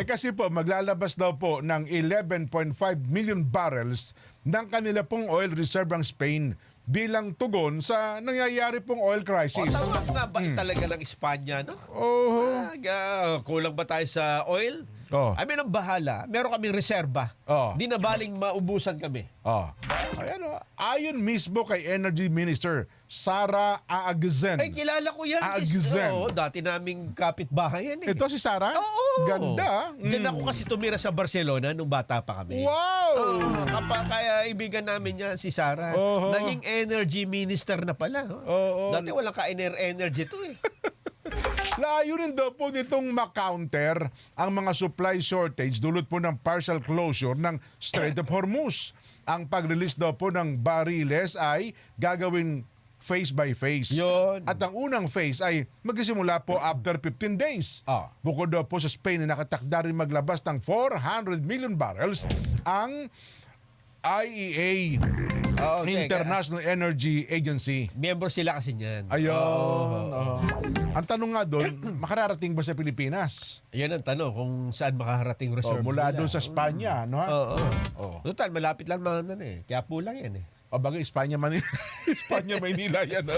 Kasi po, maglalabas daw po ng 11.5 million barrels ng kanila pong oil reserve ang Spain bilang tugon sa nangyayari pong oil crisis. Tama nga ba talaga ng Espanya, no? Oh. Kulang ba tayo sa oil? Oh. I mean, ang bahala. Meron kaming reserba. Oh. Di na baling maubusan kami. Ayan, ayon mismo kay Energy Minister Sara Aagzen. Ay, kilala ko yan. Aagzen. Oo, dati naming kapitbahay yan eh. Ito si Sara? Oo. Ganda. Diyan ako kasi tumira sa Barcelona nung bata pa kami. Wow! Kaya ibigan namin yan si Sara. Oho. Naging energy minister na pala. Oo. Dati walang ka-energy to eh. Layunin daw po nitong ma-counter ang mga supply shortage dulot po ng partial closure ng Strait of Hormuz. Ang pag-release daw po ng bariles ay gagawin phase by phase. Yun. At ang unang phase ay magsisimula po after 15 days. Bukod daw po sa Spain na nakatakda rin maglabas ng 400 million barrels, ang IEA, International Energy Agency. Miyembro sila kasi niyan. Ayun. Ang tanong nga doon, makararating ba sa Pilipinas? Yan ang tanong kung saan makaharating reserve Mula nila. doon sa Espanya, no? Oo. Total, malapit lang mga yan eh. Kaya po lang yan eh. O bagay, Espanya, Manila. Espanya, Maynila yan.